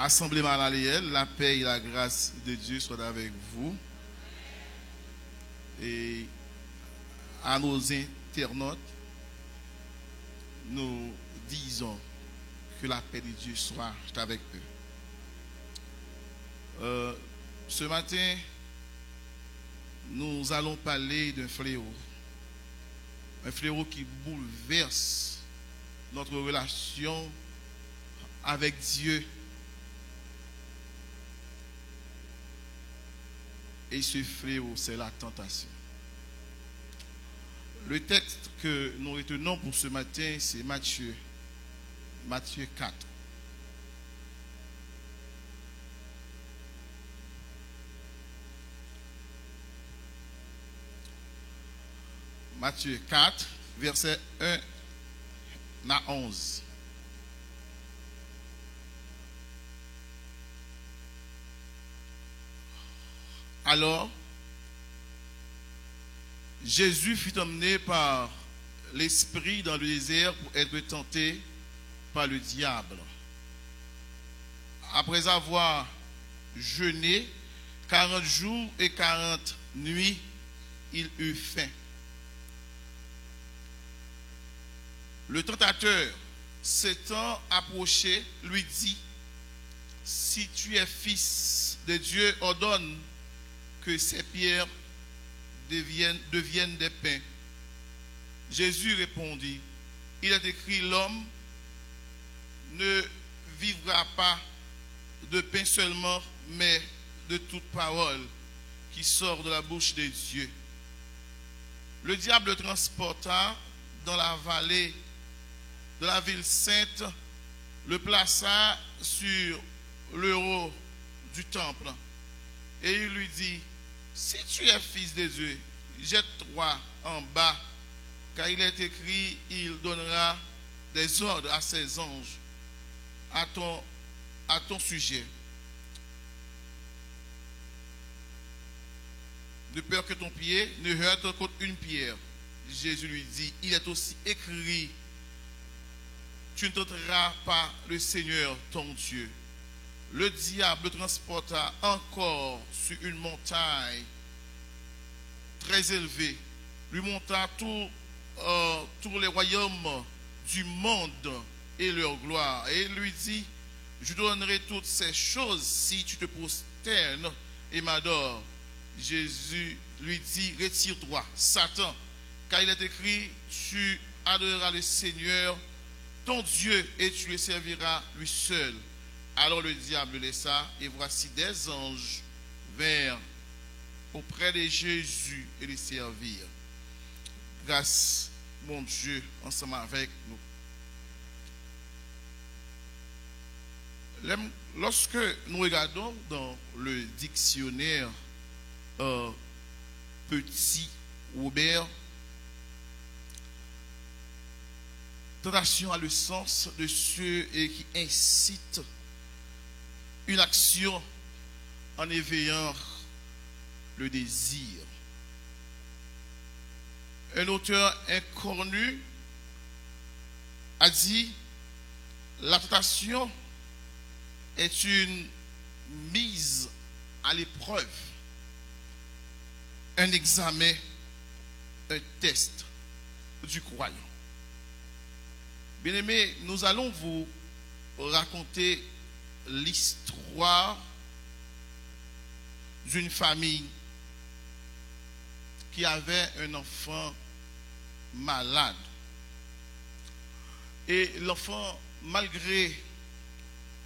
Assemblée Malanléel, la paix et la grâce de Dieu soient avec vous. Et à nos internautes, nous disons que la paix de Dieu soit avec eux. Ce matin, nous allons parler d'un fléau. Un fléau qui bouleverse notre relation avec Dieu. Et ce fléau, c'est la tentation. Le texte que nous retenons pour ce matin, c'est Matthieu 4. Matthieu 4, verset 1 à 11. Alors, Jésus fut emmené par l'Esprit dans le désert pour être tenté par le diable. Après avoir jeûné 40 jours et 40 nuits, il eut faim. Le tentateur, s'étant approché, lui dit: si tu es fils de Dieu, ordonne que ces pierres deviennent des pains. Jésus répondit: il est écrit, l'homme ne vivra pas de pain seulement, mais de toute parole qui sort de la bouche de Dieu. Le diable le transporta dans la vallée de la ville sainte, le plaça sur le haut du temple, et il lui dit: si tu es fils de Dieu, jette-toi en bas, car il est écrit, il donnera des ordres à ses anges à ton sujet, de peur que ton pied ne heurte contre une pierre. Jésus lui dit: il est aussi écrit, tu ne tenteras pas le Seigneur ton Dieu. Le diable le transporta encore sur une montagne très élevée, lui montra tous les royaumes du monde et leur gloire. Et il lui dit: je donnerai toutes ces choses si tu te prosternes et m'adores. Jésus lui dit: retire-toi, Satan, car il est écrit, tu adoreras le Seigneur ton Dieu et tu le serviras lui seul. Alors le diable le laissa, et voici des anges vinrent auprès de Jésus et le servirent. Grâce, mon Dieu, ensemble avec nous. Lorsque nous regardons dans le dictionnaire Petit Robert, tentation a le sens de ceux qui incitent une action en éveillant le désir. Un auteur inconnu a dit: la tentation est une mise à l'épreuve, un examen, un test du croyant. Bien-aimés, nous allons vous raconter l'histoire d'une famille qui avait un enfant malade. Et l'enfant, malgré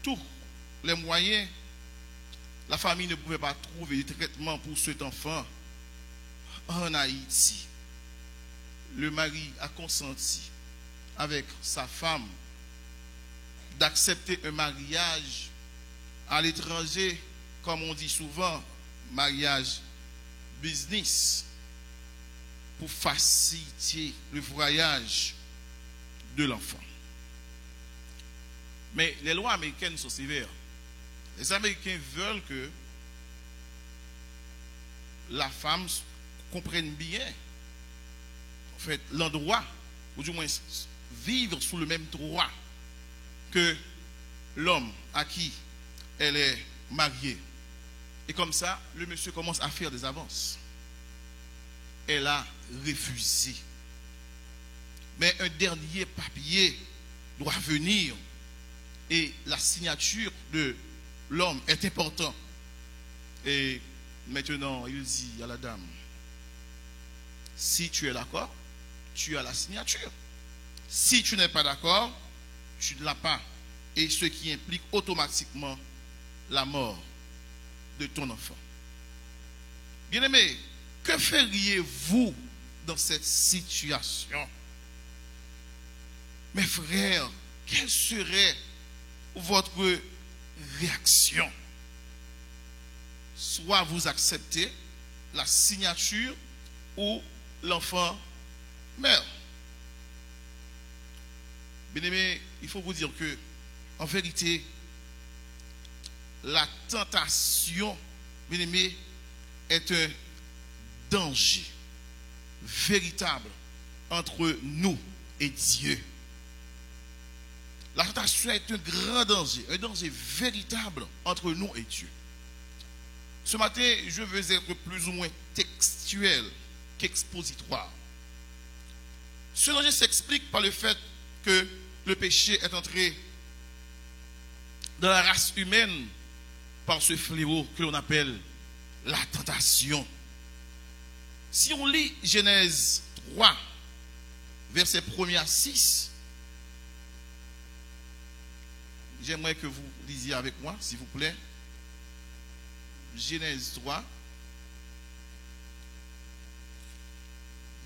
tous les moyens, la famille ne pouvait pas trouver de traitement pour cet enfant en Haïti. Le mari a consenti avec sa femme d'accepter un mariage à l'étranger, comme on dit souvent, mariage business, pour faciliter le voyage de l'enfant. Mais les lois américaines sont sévères. Les Américains veulent que la femme comprenne bien, en fait, l'endroit, ou du moins vivre sous le même droit que l'homme à qui elle est mariée. Et comme ça, le monsieur commence à faire des avances. Elle a refusé. Mais un dernier papier doit venir. Et la signature de l'homme est importante. Et maintenant, il dit à la dame, si tu es d'accord, tu as la signature. Si tu n'es pas d'accord, tu ne l'as pas. Et ce qui implique automatiquement la mort de ton enfant. Bien-aimé, que feriez-vous dans cette situation? Mes frères, quelle serait votre réaction? Soit vous acceptez la signature ou l'enfant meurt. Bien-aimé, il faut vous dire que, en vérité, la tentation, bien-aimé, est un danger véritable entre nous et Dieu. La tentation est un grand danger, un danger véritable entre nous et Dieu. Ce matin, je veux être plus ou moins textuel qu'expositoire. Ce danger s'explique par le fait que le péché est entré dans la race humaine par ce fléau que l'on appelle la tentation. Si on lit Genèse 3, versets 1 à 6, j'aimerais que vous lisiez avec moi, s'il vous plaît. Genèse 3,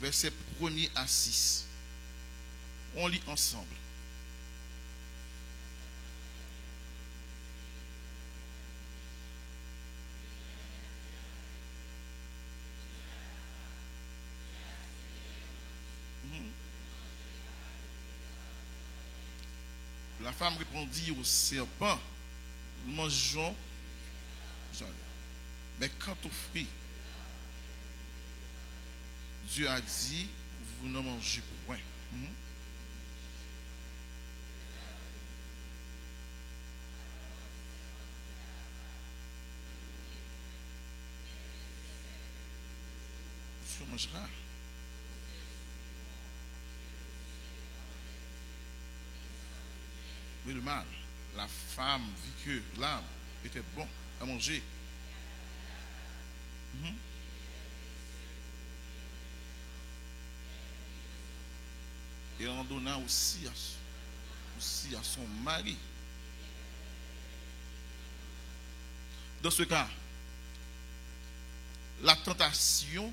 versets 1 à 6. On lit ensemble. La femme répondit au serpent, mangeons. Mais quant au fruit, Dieu a dit, vous ne mangez point. Tu mangeras. Mais le mal, la femme vit que l'arbre était bon à manger. Et en donnant aussi à son mari. Dans ce cas, la tentation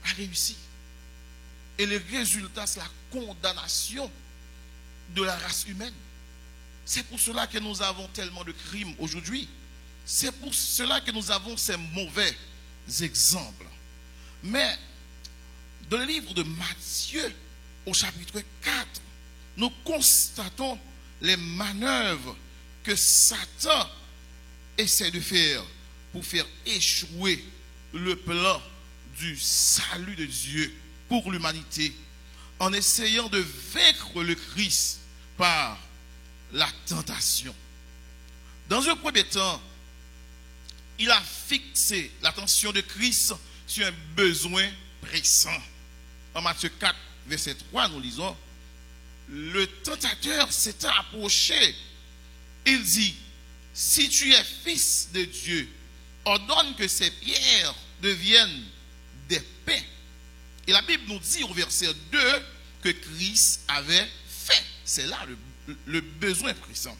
a réussi. Et le résultat, c'est la condamnation de la race humaine. C'est pour cela que nous avons tellement de crimes aujourd'hui. C'est pour cela que nous avons ces mauvais exemples. Mais dans le livre de Matthieu, au chapitre 4, nous constatons les manœuvres que Satan essaie de faire pour faire échouer le plan du salut de Dieu pour l'humanité, en essayant de vaincre le Christ par la tentation. Dans un premier temps, il a fixé l'attention de Christ sur un besoin pressant. En Matthieu 4, verset 3, nous lisons, le tentateur s'étant approché, il dit, si tu es fils de Dieu, ordonne que ces pierres deviennent des pains. Et la Bible nous dit au verset 2 que Christ avait fait. C'est là le besoin pressant.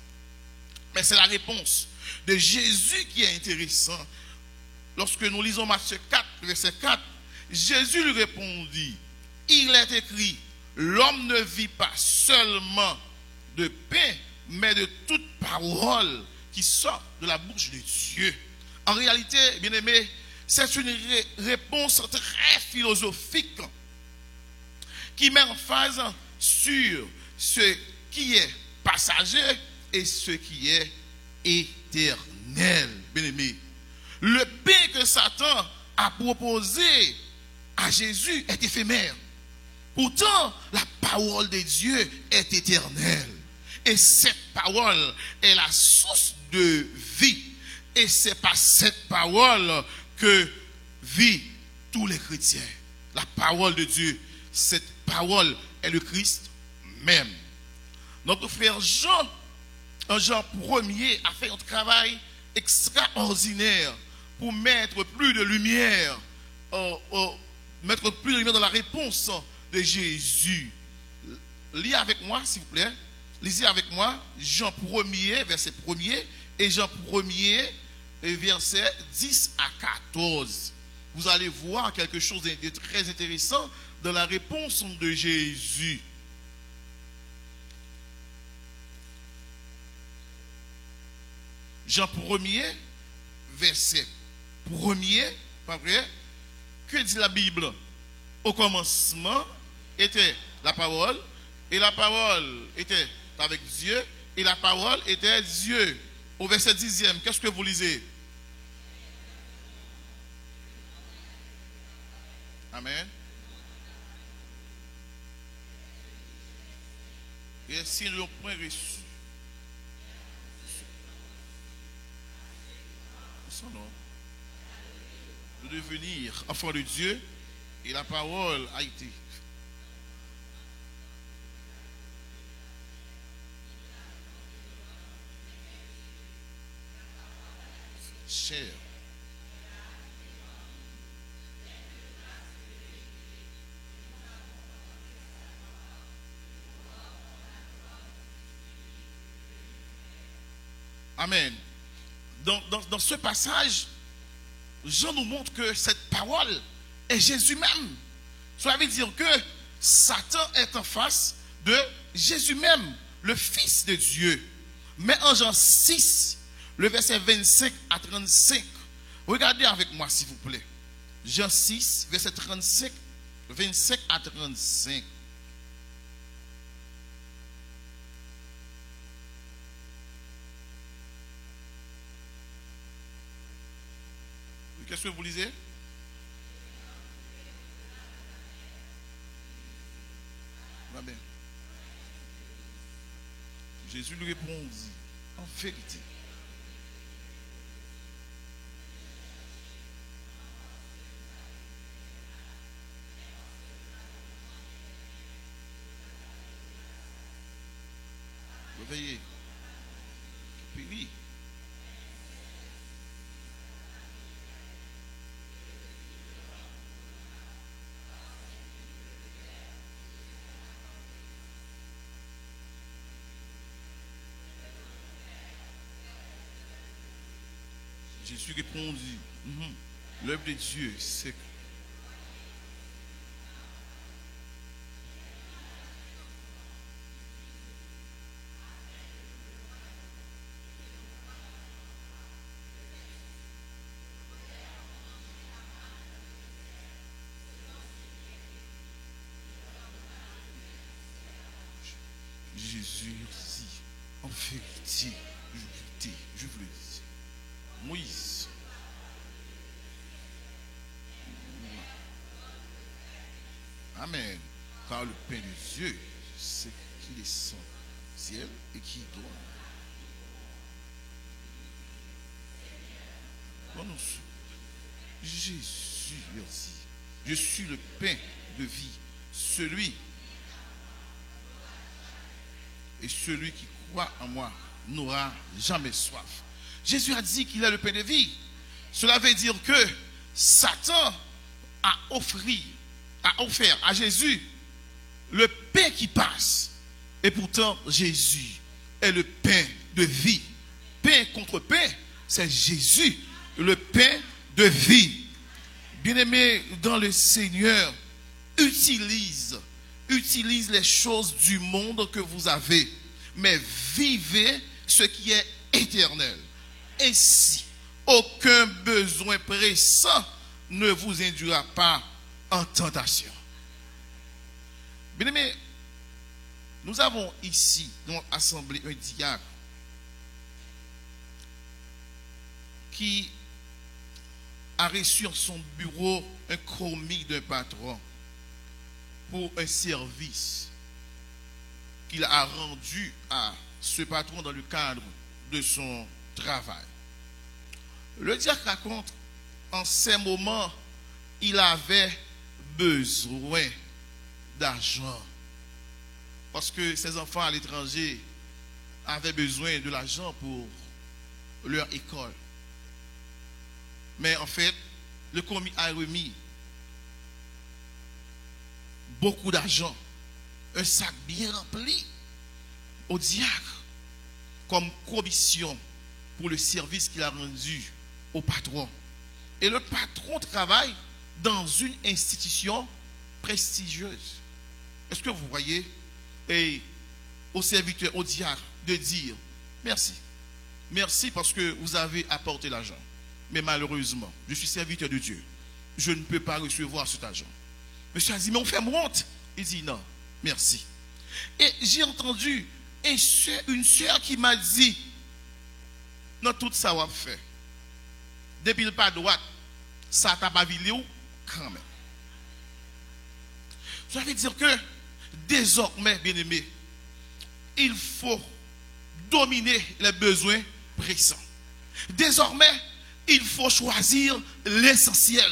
Mais c'est la réponse de Jésus qui est intéressant. Lorsque nous lisons Matthieu 4, verset 4, Jésus lui répondit, il est écrit, l'homme ne vit pas seulement de pain, mais de toute parole qui sort de la bouche de Dieu. En réalité, bien aimé, c'est une réponse très philosophique qui met en phase sur ce qui est passager et ce qui est éternel. Bien aimé, le pain que Satan a proposé à Jésus est éphémère. Pourtant, la parole de Dieu est éternelle. Et cette parole est la source de vie. Et c'est par cette parole que vivent tous les chrétiens. La parole de Dieu, cette parole est le Christ même. Notre frère Jean, en Jean 1er, a fait un travail extraordinaire pour mettre plus de lumière, dans la réponse de Jésus. Lisez avec moi, s'il vous plaît. Lisez avec moi Jean 1er, verset 1er, et Jean 1er, verset 10 à 14. Vous allez voir quelque chose de très intéressant dans la réponse de Jésus. Jean 1er, verset 1er, pas vrai? Que dit la Bible? Au commencement était la parole, et la parole était avec Dieu, et la parole était Dieu. Au verset 10e, qu'est-ce que vous lisez? Amen. Et si nous n'avons point reçu son nom, de devenir enfant de Dieu, et la parole a été chair. Amen. Dans ce passage, Jean nous montre que cette parole est Jésus même. Cela veut dire que Satan est en face de Jésus même, le Fils de Dieu. Mais en Jean 6, le verset 25 à 35, regardez avec moi s'il vous plaît. Jean 6, verset 35, 25 à 35. Qu'est-ce que vous lisez? Va bien. Jésus lui répondit, en vérité. Réveillez. Péri. Jésus répondit, l'œuvre de Dieu, c'est que Jésus dit, en vérité, je vous le dis, Moïse, amen, car le pain de Dieu, c'est qui descend du ciel et qui donne. Jésus leur dit, je suis le pain de vie, celui qui croit en moi n'aura jamais soif. Jésus a dit qu'il est le pain de vie. Cela veut dire que Satan a offert à Jésus le pain qui passe. Et pourtant, Jésus est le pain de vie. Pain contre pain, c'est Jésus, le pain de vie. Bien-aimé dans le Seigneur, utilise les choses du monde que vous avez, mais vivez ce qui est éternel. Ainsi, aucun besoin pressant ne vous induira pas en tentation. Bien-aimé, nous avons ici dans l'assemblée un diacre qui a reçu en son bureau un commis d'un patron pour un service qu'il a rendu à ce patron dans le cadre de son travail. Le diacre raconte, en ces moments, il avait besoin d'argent. Parce que ses enfants à l'étranger avaient besoin de l'argent pour leur école. Mais en fait, le commis a remis beaucoup d'argent, un sac bien rempli au diacre comme commission pour le service qu'il a rendu au patron. Et le patron travaille dans une institution prestigieuse. Est-ce que vous voyez? Et au serviteur, au diacre, de dire merci. Merci parce que vous avez apporté l'argent. Mais malheureusement, je suis serviteur de Dieu. Je ne peux pas recevoir cet argent. Monsieur a dit, mais on fait honte. Il dit non, merci. Et j'ai entendu une soeur qui m'a dit, dans tout ça, on a fait. Depuis le pas droit, ça t'a pas vu quand même. Ça veut dire que désormais, bien aimé, il faut dominer les besoins pressants. Désormais, il faut choisir l'essentiel.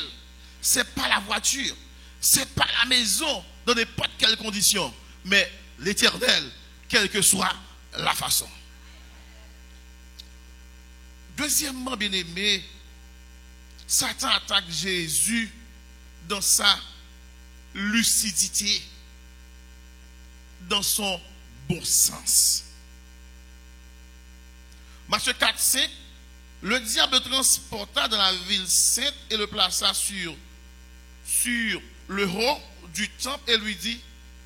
Ce n'est pas la voiture, ce n'est pas la maison dans n'importe quelle condition, mais l'Éternel, quelle que soit la façon. Deuxièmement, bien aimé, Satan attaque Jésus dans sa lucidité, dans son bon sens. Matthieu 4, 5, le diable le transporta dans la ville sainte et le plaça sur le haut du temple et lui dit,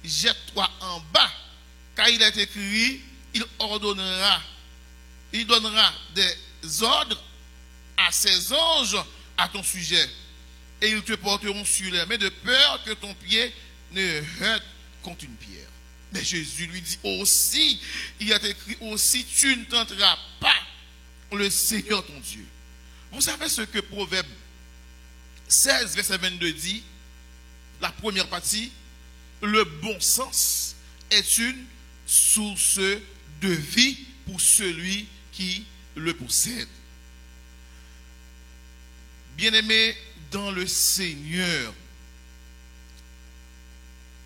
jette-toi en bas, car il est écrit, il donnera des ordres à ses anges à ton sujet, et ils te porteront sur les mains de peur que ton pied ne heurte contre une pierre. Mais Jésus lui dit aussi, il est écrit aussi, tu ne tenteras pas le Seigneur ton Dieu. Vous savez ce que Proverbe 16, verset 22 dit? La première partie, le bon sens est une source de vie pour celui qui le possède. Bien-aimés dans le Seigneur,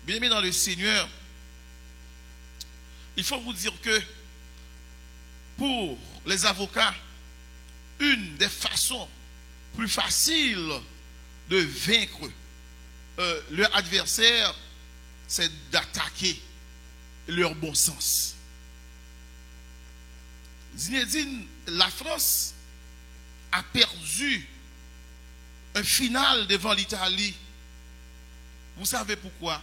bien-aimés dans le Seigneur, il faut vous dire que pour les avocats, une des façons plus faciles de vaincre leur adversaire, c'est d'attaquer leur bon sens. Zinedine, la France a perdu un final devant l'Italie. Vous savez pourquoi?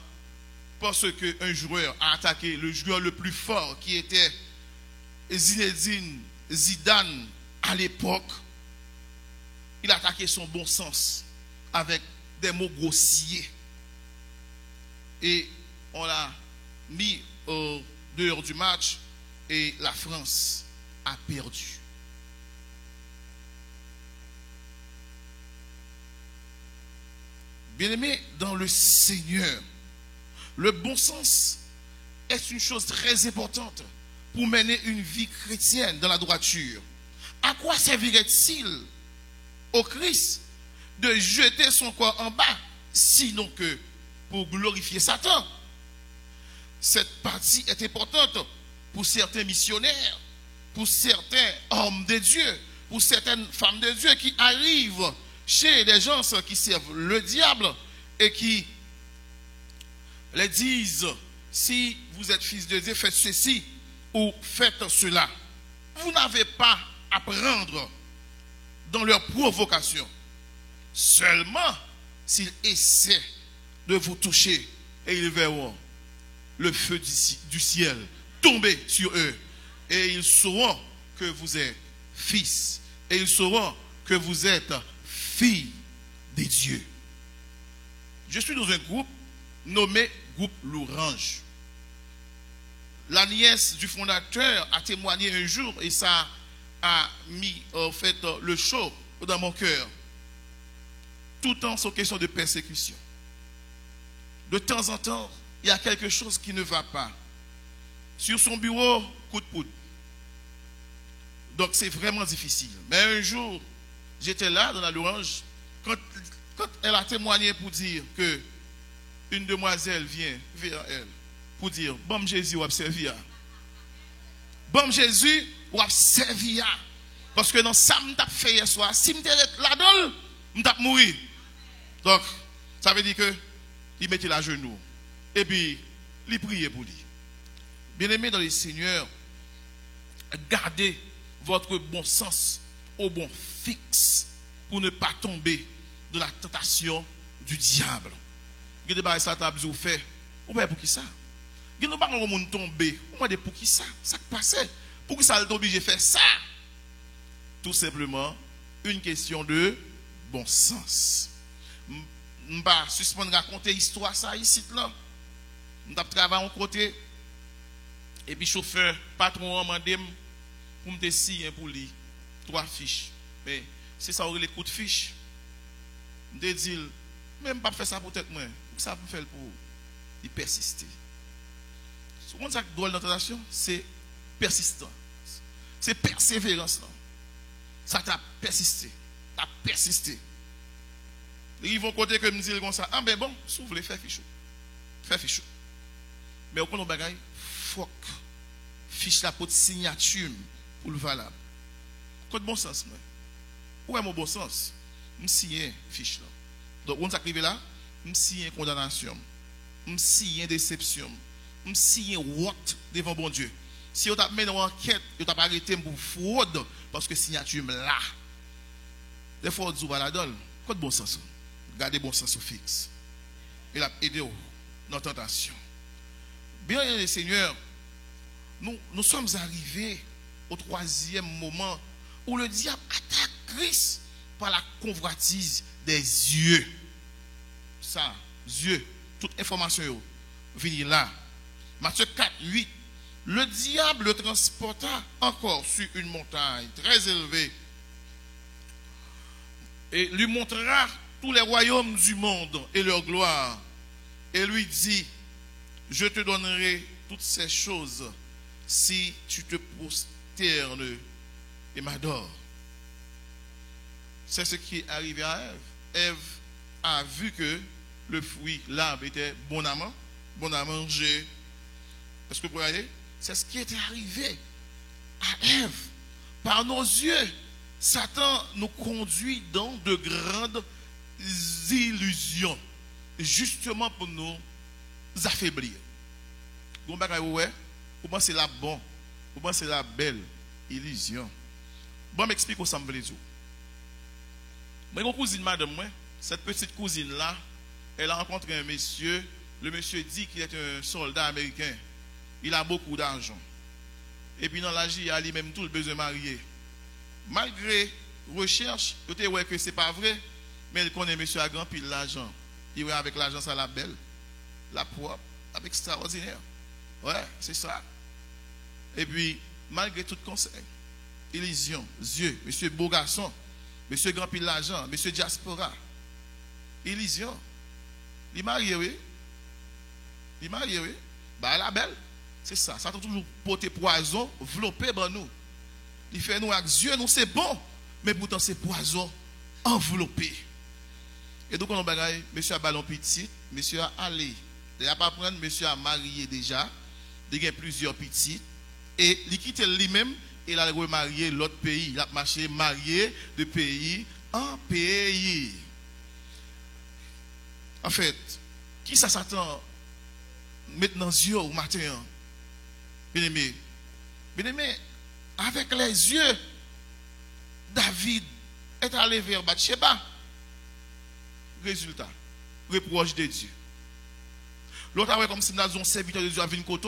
Parce qu'un joueur a attaqué le joueur le plus fort qui était Zinedine Zidane à l'époque. Il a attaqué son bon sens avec des mots grossiers. Et on l'a mis au dehors du match et la France a perdu. Bien-aimés dans le Seigneur, le bon sens est une chose très importante pour mener une vie chrétienne dans la droiture. À quoi servirait-il au Christ de jeter son corps en bas, sinon que pour glorifier Satan? Cette partie est importante pour certains missionnaires, pour certains hommes de Dieu, pour certaines femmes de Dieu qui arrivent chez les gens qui servent le diable et qui les disent, si vous êtes fils de Dieu, faites ceci ou faites cela. Vous n'avez pas à prendre dans leur provocation. Seulement s'ils essaient de vous toucher et ils verront le feu du ciel tomber sur eux. Et ils sauront que vous êtes fils. Et ils sauront que vous êtes fille des dieux. Je suis dans un groupe nommé Groupe L'Orange. La nièce du fondateur a témoigné un jour et ça a mis en fait le chaud dans mon cœur. Tout le temps, c'est question de persécution. De temps en temps, il y a quelque chose qui ne va pas. Sur son bureau, coup de poudre. Donc c'est vraiment difficile. Mais un jour, j'étais là dans la louange, quand elle a témoigné pour dire que une demoiselle vient vers elle pour dire, bon Jésus, ou servi. Bon Jésus, ou servi. Parce que dans ça, je fait hier soir, si je suis là-dedans, je vais mourir. Donc, ça veut dire que il mettait la genou. Et puis, il priait pour lui. Bien-aimés dans le Seigneur, gardez votre bon sens au bon fixe pour ne pas tomber dans la tentation du diable. Vous avez des choses que vous faites. Vous avez pour qui ça? Vous n'avez pas tomber. Vous avez pour qui ça? Ça passe. Pour qui ça est obligé de faire ça? Tout simplement, une question de bon sens. Je ne vais pas suspendre raconter l'histoire ça ici là. Je vais travailler en côté. Et puis chauffeur, patron m'a demandé pour me signer pour lui 3 fiches. Mais c'est ça, les coups de fiches. Je me dis, même pas faire ça pour tête moi. Ça peut faire pour y persister. Ce qu'on a dans la tentation, c'est persistant. C'est persévérance. Ça t'a persisté. T'as persisté. Ils vont côté que me dire comme ça. Ah ben bon, s'ouvre les, fais fichou. Fais fichou. Mais au point de bagaille, faut fiche la pour signature pour le valable. Côté bon sens, moi. Où est mon bon sens? Je signe fiche là. Donc, on s'arrive là, je signe condamnation. Je signe déception. Je signe what devant bon Dieu. Si on t'a mis dans enquête, on t'a pas arrêté pour fraude parce que signature là. Des fois, on dit voilà donne. Côté bon sens. Gardez bon sens au fixe. Il a aidé dans la tentation. Bien, les seigneurs, nous sommes arrivés au 3e moment où le diable attaque Christ par la convoitise des yeux. Ça, yeux, toute information vient là. Matthieu 4, 8. Le diable le transporta encore sur une montagne très élevée et lui montrera tous les royaumes du monde et leur gloire. Et lui dit, je te donnerai toutes ces choses si tu te prosternes et m'adores. C'est ce qui est arrivé à Ève. Ève a vu que le fruit, l'arbre était bon à manger. Est-ce que vous voyez? C'est ce qui était arrivé à Ève. Par nos yeux, Satan nous conduit dans de grandes illusions, justement pour nous affaiblir. Vous pensez la bonne, vous pensez la belle illusion. Bon, m'explique où ça me plaît. Moi, mon cousine, madame, cette petite cousine-là, elle a rencontré un monsieur. Le monsieur dit qu'il est un soldat américain. Il a beaucoup d'argent. Et puis dans la vie, il a lui-même tout le besoin de marier. Malgré recherche, vous voyez que ce n'est pas vrai, mais il connaît monsieur à grand pile l'argent. Il voit avec l'argent, ça la belle, la propre, avec extraordinaire. Ouais, c'est ça. Et puis, malgré tout conseil, illusion, yeux, monsieur beau garçon, monsieur grand pile l'argent, monsieur diaspora, illusion. Il est marié, oui. Il est marié, oui. Bah, la belle. C'est ça. Ça a toujours porté poison, enveloppé dans nous. Il fait nous avec Dieu, nous c'est bon, mais pourtant c'est poison enveloppé. Et donc on a bagaille, monsieur a ballon petit, monsieur a allé. Il n'a pas prendre, monsieur a marié déjà. Il y a plusieurs petits. Et il quitte lui-même, il a remarié l'autre pays. Il a marché marié de pays en pays. En fait, qui ça s'attend maintenant yeux au matin? Bien-aimé, avec les yeux, David est allé vers Bathsheba. Résultat, reproche de Dieu. L'autre a comme si nous avions un serviteur de Dieu à venir côté.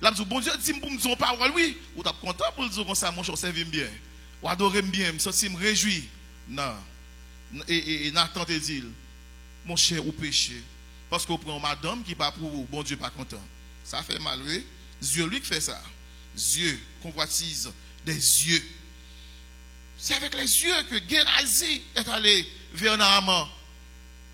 Là, bon Dieu dit pour me dire parole, oui. Ou t'es content pour le dire comme ça, mon cher, servi bien. Ou adorer bien, me sentir me réjouir. Non. Et Nathan te dit, mon cher, ou péché. Parce qu'on prend madame qui pas pour vous, bon Dieu pas content. Ça fait mal, oui. Dieu lui qui fait ça. Dieu convoitise des yeux. C'est avec les yeux que Gérasie est allé vers Naaman,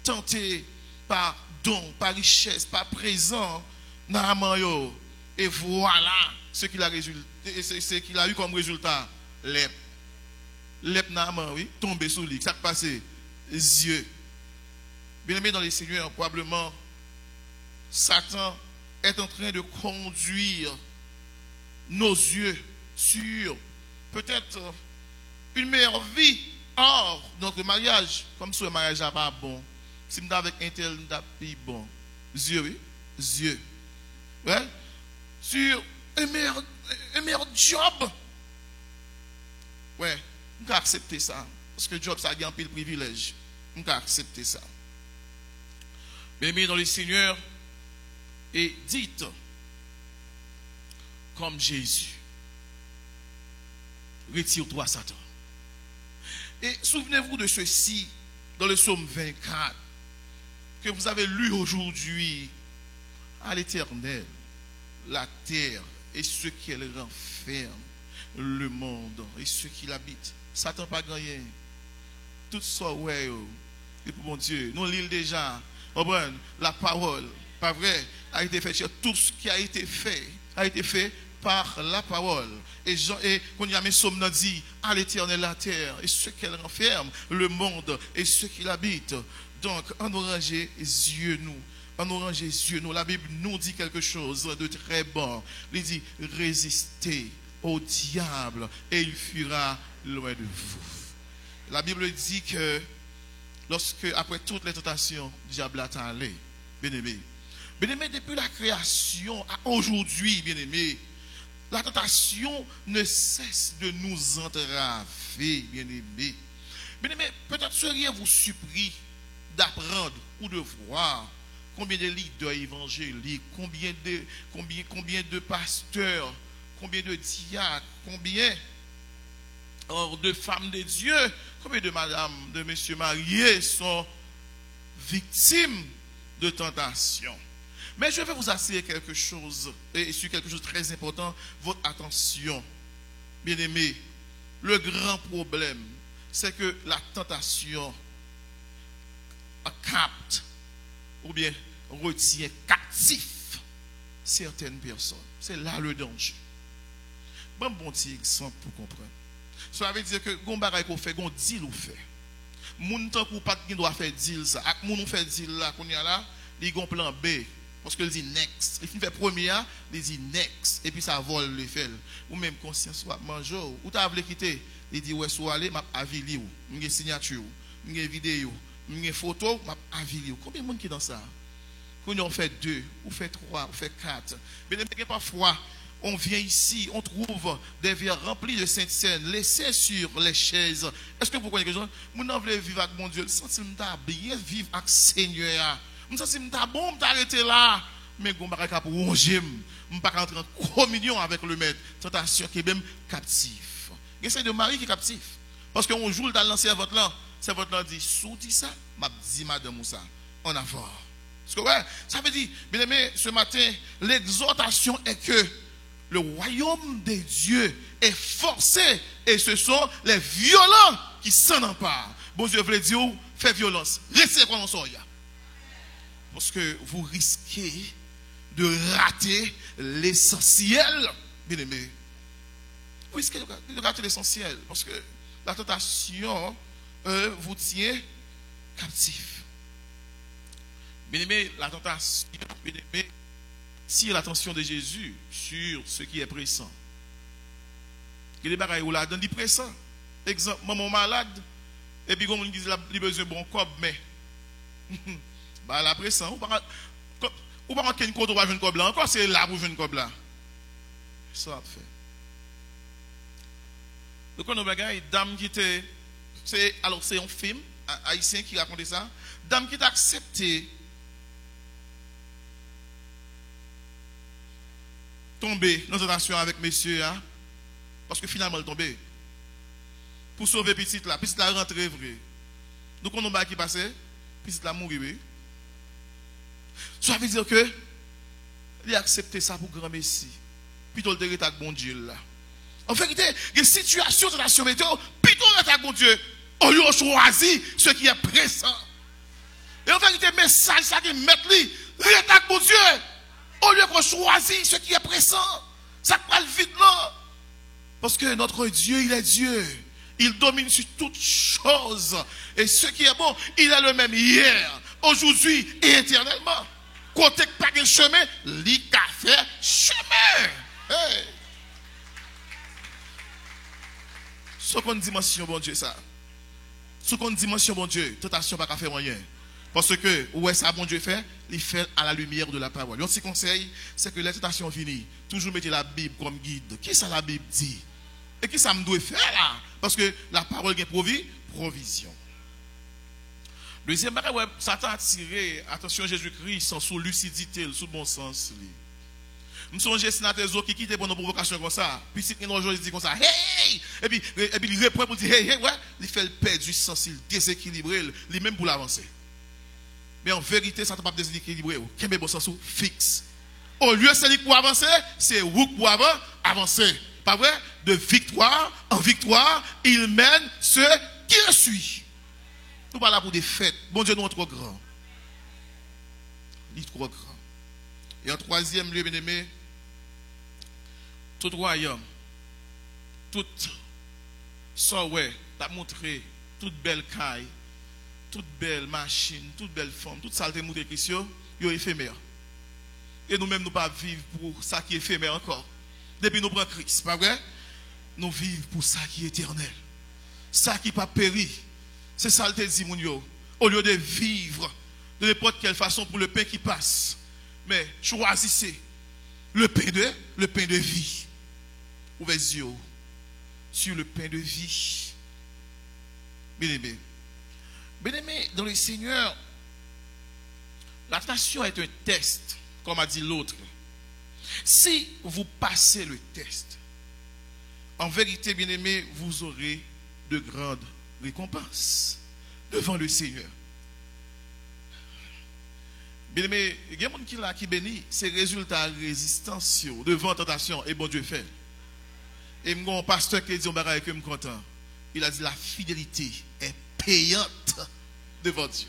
tenté par don, par richesse, par présent, Naaman yo. Et voilà ce qu'il a eu comme résultat. Lep naman, oui, tombé sous lui. Ça qui passe, yeux. Bien aimé dans les seigneurs, probablement, Satan est en train de conduire nos yeux sur peut-être une meilleure vie hors notre mariage. Comme si le mariage n'est pas bon. Si je suis avec un tel, je suis bon. Yeux, oui, yeux. Ouais? Sur un meilleur job. Ouais, on peut accepter ça. Parce que le job, ça a un peu de privilège. On peut accepter ça. Mais dans les seigneurs, et dites, comme Jésus, retire-toi, Satan. Et souvenez-vous de ceci dans le psaume 24, que vous avez lu aujourd'hui. À l'Éternel, la terre et ce qu'elle renferme, le monde et ceux qui l'habitent. Satan pas gagné. Tout ça, ouais, et pour mon Dieu, nous lisons déjà. La parole, pas vrai, a été fait. Tout ce qui a été fait par la parole. Et quand il y a mes psaumes, dit à l'Éternel la terre et ce qu'elle renferme, le monde et ceux qui l'habitent. Donc, en nous ranger les yeux, nous. En nous ranger les yeux, nous. La Bible nous dit quelque chose de très bon. Il dit résistez au diable et il fuira loin de vous. La Bible dit que lorsque, après toutes les tentations, le diable est allé, bien-aimé. Bien-aimé, depuis la création à aujourd'hui, bien-aimé, la tentation ne cesse de nous entraver, bien-aimé. Bien-aimé, peut-être seriez-vous surpris d'apprendre ou de voir combien de leaders évangéliques, combien de pasteurs, combien de diacres, combien de femmes de Dieu, combien de madames, de messieurs mariés sont victimes de tentation. Mais je vais vous assurer quelque chose, et sur quelque chose de très important, votre attention. Bien-aimés, le grand problème, c'est que la tentation capte, ou bien retient captif certaines personnes. C'est là le danger. Bon petit exemple pour comprendre. Ça veut dire que gon bagay qu'on fait, gon deal ou fait. Moun tant qu'on pas qui doit faire deal ça. Ak moun on fait deal là qu'on y a là, il gon plan B parce que il dit next. Il fait premier, il dit next et puis ça vole le fait. Ou même conscience soit manger ou t'a voulu quitter, il dit ouais soit aller m'a avili ou, m'gè signature, m'gè vidéo, m'gè photo, m'a avili ou. Combien de monde qui dans ça? Qu'on on fait 2, ou fait 3, ou fait 4. Mais parfois on vient ici, on trouve des verres remplis de Sainte Seine, laissés sur les chaises. Est-ce que vous connaissez quelque chose? Mon envie de vivre avec mon Dieu, je sens que je bien vivre avec le Seigneur. Je sens que je bon, je arrêter là. Mais je ne vais pas ronger, je ne vais pas entrer en communion avec le maître. Tentation qui est même captif. Il y a de mari qui est captif. Parce qu'on joue dans l'ancien vote là, c'est votre là dit, sous dit ça, m'a dit madame Moussa, en avant. Parce que ouais, ça veut dire, bien aimé, ce matin, l'exhortation est que le royaume des dieux est forcé et ce sont les violents qui s'en emparent. Bon Dieu veut dire, fait violence. Restez comme on sort. Parce que vous risquez de rater l'essentiel, bien aimé. Vous risquez de rater l'essentiel parce que la tentation vous tient captif. Bien aimé, la tentation, bien aimé, tire l'attention de Jésus sur ce qui est pressant. Il y a des bagailles où la donne du pressant. Exemple, maman malade, et puis comme on dit, il a besoin de bon corps, mais bah la pressant, ou pas qu'une côte ou pas une corps blanc, encore c'est là pour une corps blanc. Ça fait. Donc on a bagaille, dame qui était, alors c'est un film haïtien qui racontait ça, dame qui t'a accepté tomber dans une relation avec monsieur, hein, parce que finalement elle tombé. Pour sauver petite là, petite là rentrée vrai. Donc on a qui passait, petite là mourir. Ça veut dire que il a accepté ça pour grand messie. Plutôt le terre avec bon Dieu là. En vérité, il y a une situation de relation météo, plutôt le avec bon Dieu. On lui a choisi ce qui est pressant. Et en vérité, message ça qui met lui, avec bon Dieu. Au lieu qu'on choisit ce qui est pressant, ça parle vite là. Parce que notre Dieu, il est Dieu. Il domine sur toutes choses. Et ce qui est bon, il est le même hier, aujourd'hui et éternellement. Côté pas de chemin, il a fait chemin. Hey. Seconde dimension, bon Dieu, ça. Seconde dimension, bon Dieu, tentation pas qu'à faire moyen. Parce que, ouais, ça, bon Dieu fait, il fait à la lumière de la parole. L'autre conseil, c'est que les tentations finissent. Toujours mettez la Bible comme guide. Qu'est-ce que la Bible dit? Et qui ça me doit faire là? Parce que la parole est provision. Deuxième bagage, ouais, Satan a attiré, attention, Jésus-Christ, sous lucidité, sous bon sens. Nous sommes des sénateurs qui quittent pour nos provocations comme ça. Puis si nous aujourd'hui dit comme ça, hey! Et puis il répond pour dire, hey, ouais, il fait le perdre du sens, il déséquilibre, il même pour l'avancer. Mais en vérité, ça ne peut pas déséquilibrer. Quel est bon sens fixe. Au lieu de celui pour avancer, c'est vous pour avancer. Pas vrai? De victoire en victoire, il mène ceux qui le suivent. Nous pas là pour des fêtes. Bon Dieu, nous est trop grand. Il est trop grand. Et en troisième lieu, bien aimé, tout royaume, tout ça, ouais, t'as montré, toute belle caille, toute belle machine, toute belle forme, toute saleté montré Christian, il est éphémère. Et nous-mêmes, nous pas vivre pour ça qui est éphémère encore. Depuis nous prenons Christ, pas vrai? Nous vivons pour ça qui est éternel. Ça qui pas péri. C'est ça le dit, mon yo. Au lieu de vivre de n'importe quelle façon pour le pain qui passe. Mais choisissez le pain de vie. Ouvrez les yeux sur le pain de vie. Bien-aimé. Bien-aimé, dans le Seigneur, la tentation est un test, comme a dit l'autre. Si vous passez le test, en vérité, bien-aimé, vous aurez de grandes récompenses devant le Seigneur. Bien-aimé, il y a des gens qui bénit, c'est résultat de résistance devant la tentation, et bon Dieu fait. Et mon pasteur qui dit, que je suis content, il a dit la fidélité est payante devant Dieu.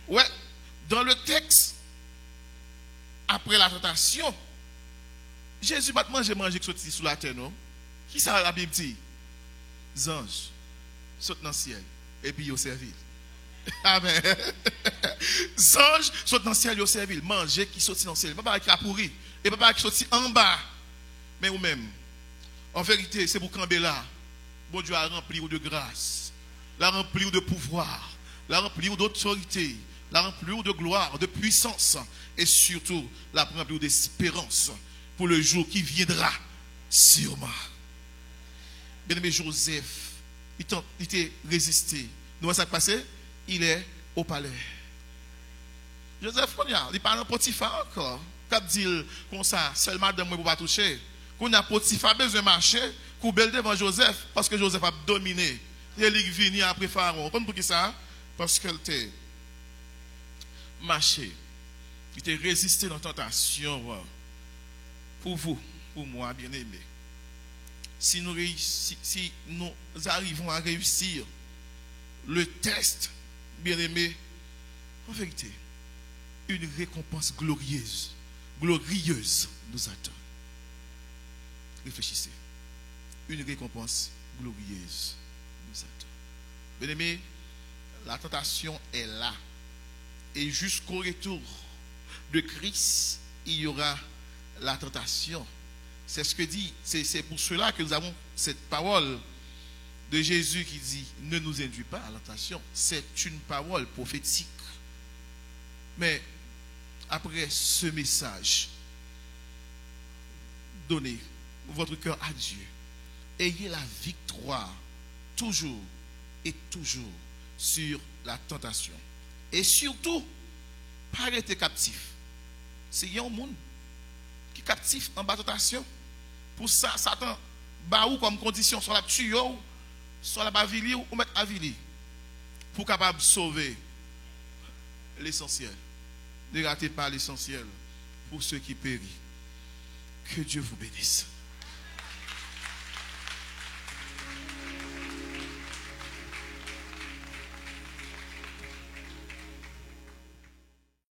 Ouais, dans le texte, après la tentation, Jésus va manger qui sorti sous la terre, non? Qui ça la Bible dit? Les anges sautent dans le ciel et puis ils servent. Amen. Les anges sautent dans le ciel et ils servent. Manger qui sortit dans le ciel. Pas qui a pourri. Et pas qui sortit en bas. Mais ou même. En vérité, c'est pour camper là. Bon Dieu a rempli de grâce. L'a rempli de pouvoir. L'a rempli d'autorité. L'a rempli de gloire, de puissance. Et surtout, l'a rempli d'espérance pour le jour qui viendra sûrement. Bien-aimé Joseph, il était résisté. Nous voyons ça passer, il est au palais. Joseph, il parle de Potiphar encore. Quand dit comme ça, seulement madame ne peut pas toucher. Quand a Potiphar besoin de marcher, pour belle devant Joseph, parce que Joseph a dominé. Il est venu après Pharaon. Comme pour qui ça? Parce qu'elle était marché. Il était résisté dans la tentation. Pour vous, pour moi, bien-aimé. Si nous arrivons à réussir le test, bien-aimé, en vérité, une récompense glorieuse nous attend. Réfléchissez. Une récompense glorieuse nous attend. Bien-aimé, la tentation est là. Et jusqu'au retour de Christ, il y aura la tentation. C'est ce que dit, c'est pour cela que nous avons cette parole de Jésus qui dit, ne nous induis pas à la tentation. C'est une parole prophétique. Mais après ce message, donnez votre cœur à Dieu. Ayez la victoire toujours et toujours sur la tentation. Et surtout, pas rester captif. C'est un monde qui est captif en bas de tentation. Pour ça, Satan bat ou comme condition, soit la tuer, soit la bavili ou mettre à vili. Pour capable de sauver l'essentiel. Ne ratez pas l'essentiel pour ceux qui périssent. Que Dieu vous bénisse.